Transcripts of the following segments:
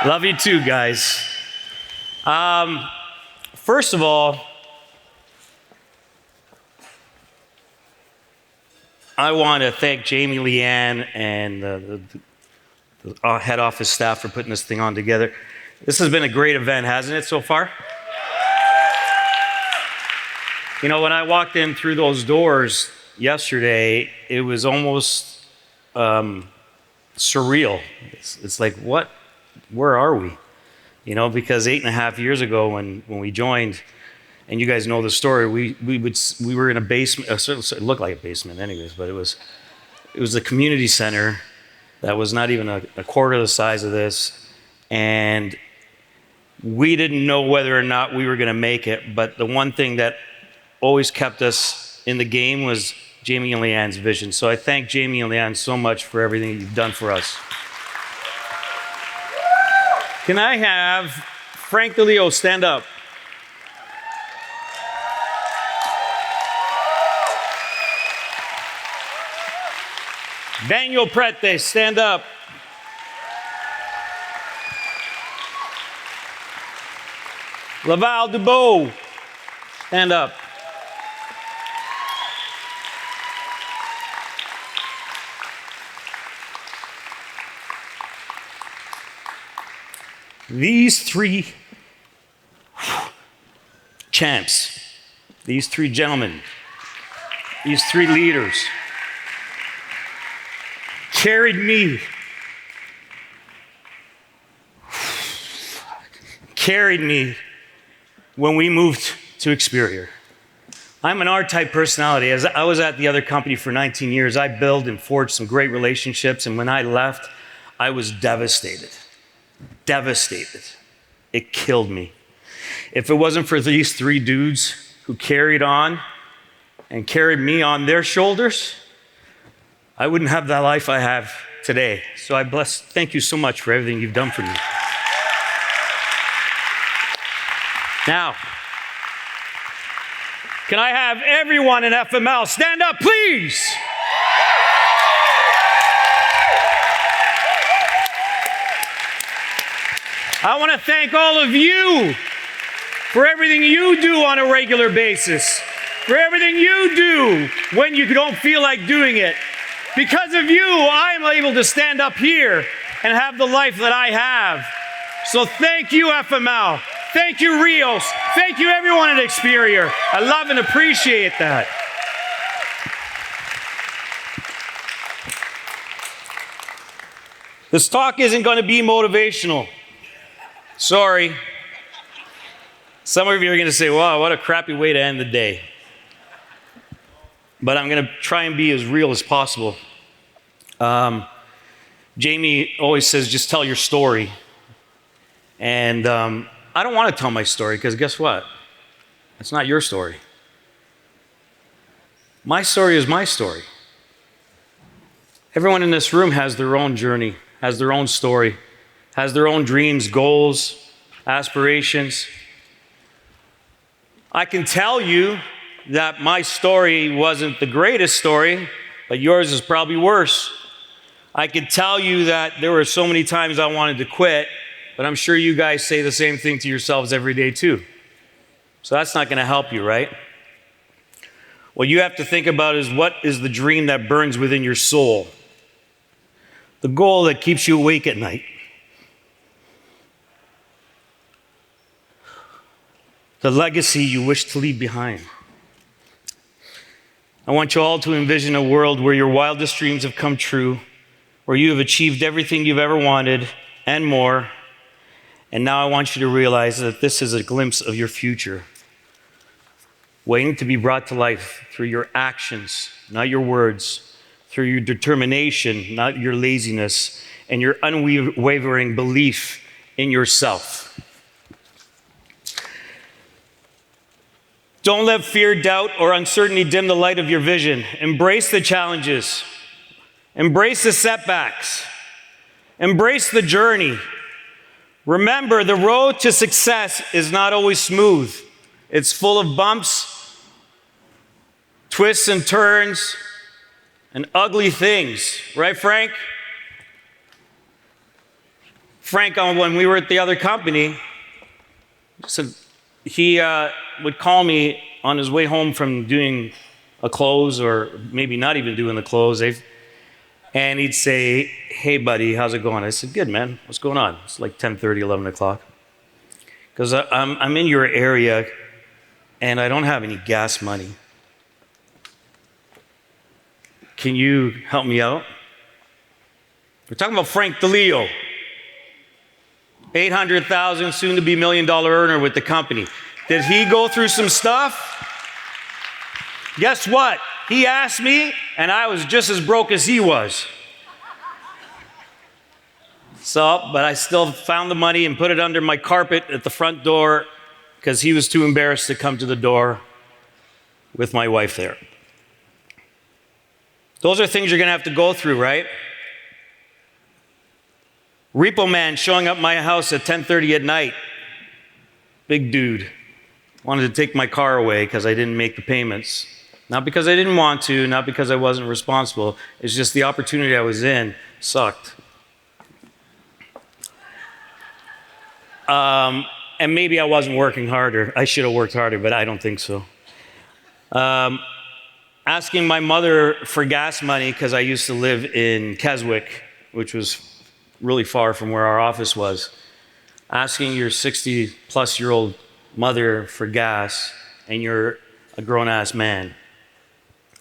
Love you too, guys. First of all, I want to thank Jamie, Leanne, and the head office staff for putting this thing on together. This has been a great event, hasn't it, so far? You know, when I walked in through those doors yesterday, it was almost surreal. It's like, what? Where are we? You know, because 8.5 years ago when we joined, and you guys know the story, we were in a basement. It looked like a basement, anyways, but it was a community center that was not even a quarter the size of this, and we didn't know whether or not we were going to make it. But the one thing that always kept us in the game was Jamie and Leanne's vision. So I thank Jamie and Leanne so much for everything you've done for us. Can I have Frank DeLeo stand up? Daniel Prete, stand up. Laval Dubois, stand up. These three champs, these three gentlemen, these three leaders carried me when we moved to Experior. I'm an R-type personality. As I was at the other company for 19 years, I built and forged some great relationships, and when I left, I was devastated. Devastated. It killed me. If it wasn't for these three dudes who carried on and carried me on their shoulders, I wouldn't have the life I have today. So thank you so much for everything you've done for me. Now, can I have everyone in FML stand up, please? I want to thank all of you for everything you do on a regular basis, for everything you do when you don't feel like doing it. Because of you, I am able to stand up here and have the life that I have. So thank you, FML. Thank you, Rios. Thank you, everyone at Experior. I love and appreciate that. This talk isn't going to be motivational. Sorry. Some of you are going to say, wow, what a crappy way to end the day. But I'm going to try and be as real as possible. Jamie always says, just tell your story. And I don't want to tell my story because guess what? It's not your story. My story is my story. Everyone in this room has their own journey, has their own story, has their own dreams, goals, aspirations. I can tell you that my story wasn't the greatest story, but yours is probably worse. I can tell you that there were so many times I wanted to quit, but I'm sure you guys say the same thing to yourselves every day too. So that's not going to help you, right? What you have to think about is what is the dream that burns within your soul? The goal that keeps you awake at night. The legacy you wish to leave behind. I want you all to envision a world where your wildest dreams have come true, where you have achieved everything you've ever wanted and more. And now I want you to realize that this is a glimpse of your future, waiting to be brought to life through your actions, not your words, through your determination, not your laziness, and your unwavering belief in yourself. Don't let fear, doubt, or uncertainty dim the light of your vision. Embrace the challenges. Embrace the setbacks. Embrace the journey. Remember, the road to success is not always smooth. It's full of bumps, twists and turns, and ugly things. Right, Frank? Frank, when we were at the other company, he would call me on his way home from doing a close, or maybe not even doing the close, and he'd say, "Hey, buddy, how's it going?" I said, "Good, man. What's going on?" It's like 10:30, 11 o'clock. Because I'm in your area, and I don't have any gas money. Can you help me out? We're talking about Frank DeLeo. $800,000, soon to be $1 million earner with the company. Did he go through some stuff? Guess what? He asked me, and I was just as broke as he was. But I still found the money and put it under my carpet at the front door because he was too embarrassed to come to the door with my wife there. Those are things you're going to have to go through, right? Repo man showing up at my house at 10:30 at night. Big dude. Wanted to take my car away because I didn't make the payments. Not because I didn't want to, not because I wasn't responsible. It's just the opportunity I was in sucked. And maybe I wasn't working harder. I should have worked harder, but I don't think so. Asking my mother for gas money because I used to live in Keswick, which was really far from where our office was. Asking your 60-plus-year-old mother for gas, and you're a grown-ass man.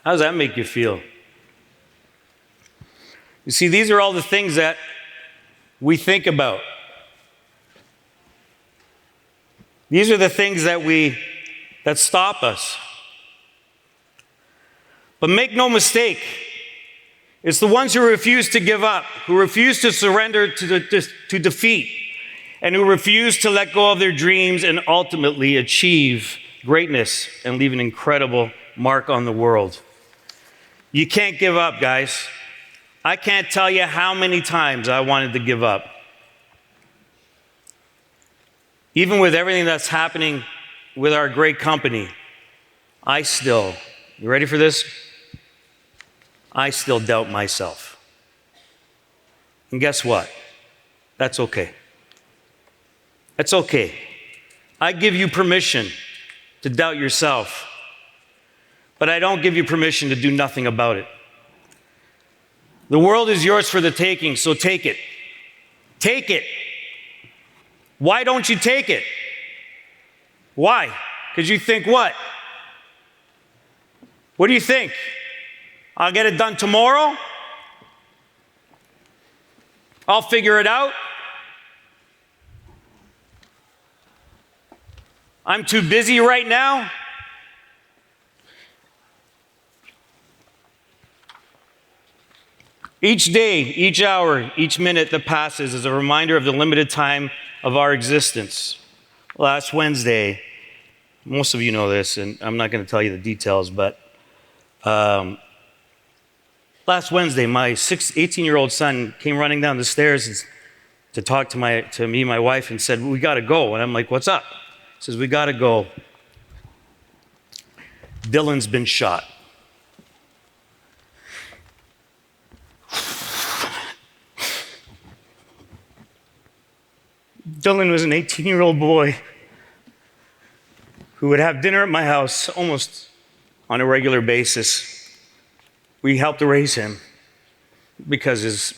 How does that make you feel? You see, these are all the things that we think about. These are the things that stop us. But make no mistake, it's the ones who refuse to give up, who refuse to surrender to defeat, and who refuse to let go of their dreams and ultimately achieve greatness and leave an incredible mark on the world. You can't give up, guys. I can't tell you how many times I wanted to give up. Even with everything that's happening with our great company, you ready for this? I still doubt myself. And guess what? That's okay. That's okay. I give you permission to doubt yourself, but I don't give you permission to do nothing about it. The world is yours for the taking, so take it. Take it. Why don't you take it? Why? Because you think what? What do you think? I'll get it done tomorrow? I'll figure it out? I'm too busy right now? Each day, each hour, each minute that passes is a reminder of the limited time of our existence. Last Wednesday, most of you know this, and I'm not going to tell you the details, but last Wednesday, my 18-year-old son came running down the stairs to talk to me and my wife and said, "We got to go." And I'm like, "What's up?" He says, "We got to go. Dylan's been shot." Dylan was an 18-year-old boy who would have dinner at my house almost on a regular basis. We helped to raise him because his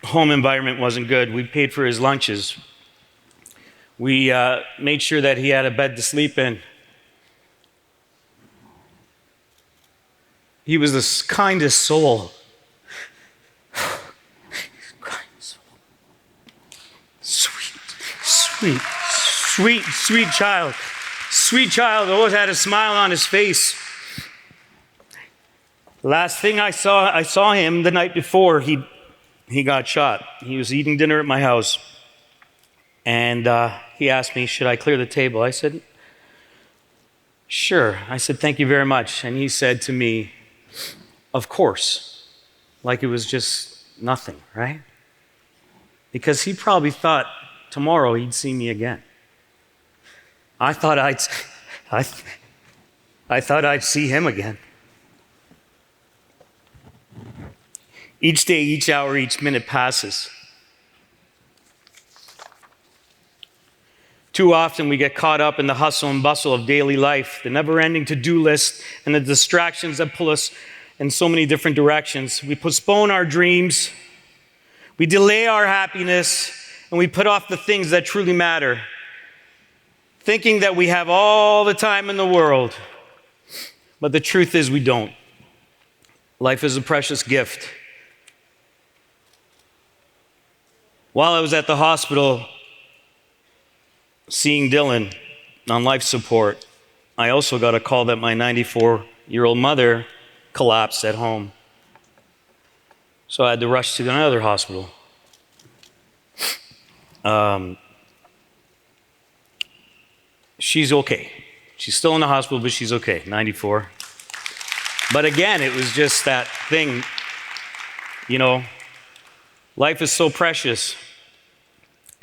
home environment wasn't good. We paid for his lunches. We made sure that he had a bed to sleep in. He was the kindest soul. Sweet, sweet, sweet, sweet child. Sweet child, always had a smile on his face. Last thing I saw him the night before he got shot. He was eating dinner at my house. And he asked me, should I clear the table? I said, sure. I said, thank you very much. And he said to me, of course. Like it was just nothing, right? Because he probably thought tomorrow he'd see me again. I thought I'd see him again. Each day, each hour, each minute passes. Too often we get caught up in the hustle and bustle of daily life, the never-ending to-do list, and the distractions that pull us in so many different directions. We postpone our dreams, we delay our happiness, and we put off the things that truly matter, thinking that we have all the time in the world. But the truth is we don't. Life is a precious gift. While I was at the hospital seeing Dylan on life support, I also got a call that my 94-year-old mother collapsed at home. So I had to rush to another hospital. She's okay. She's still in the hospital, but she's okay, 94. But again, it was just that thing, life is so precious.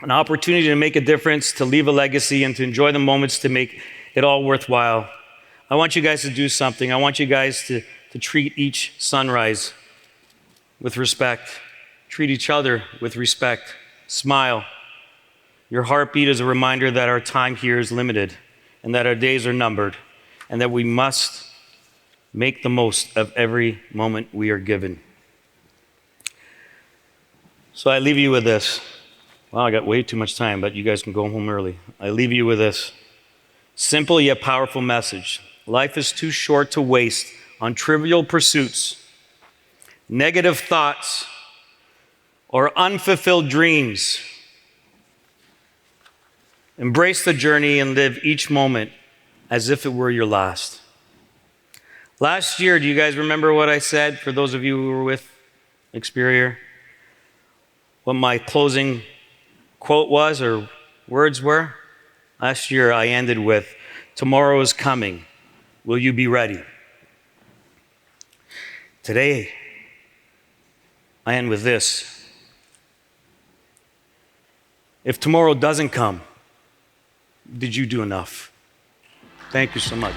An opportunity to make a difference, to leave a legacy, and to enjoy the moments to make it all worthwhile. I want you guys to do something. I want you guys to treat each sunrise with respect. Treat each other with respect. Smile. Your heartbeat is a reminder that our time here is limited and that our days are numbered and that we must make the most of every moment we are given. So I leave you with this. Wow, I got way too much time, but you guys can go home early. I leave you with this simple yet powerful message. Life is too short to waste on trivial pursuits, negative thoughts, or unfulfilled dreams. Embrace the journey and live each moment as if it were your last. Last year, do you guys remember what I said, for those of you who were with Experior? What my closing quote was or words were? Last year I ended with, tomorrow is coming. Will you be ready? Today, I end with this. If tomorrow doesn't come, did you do enough? Thank you so much.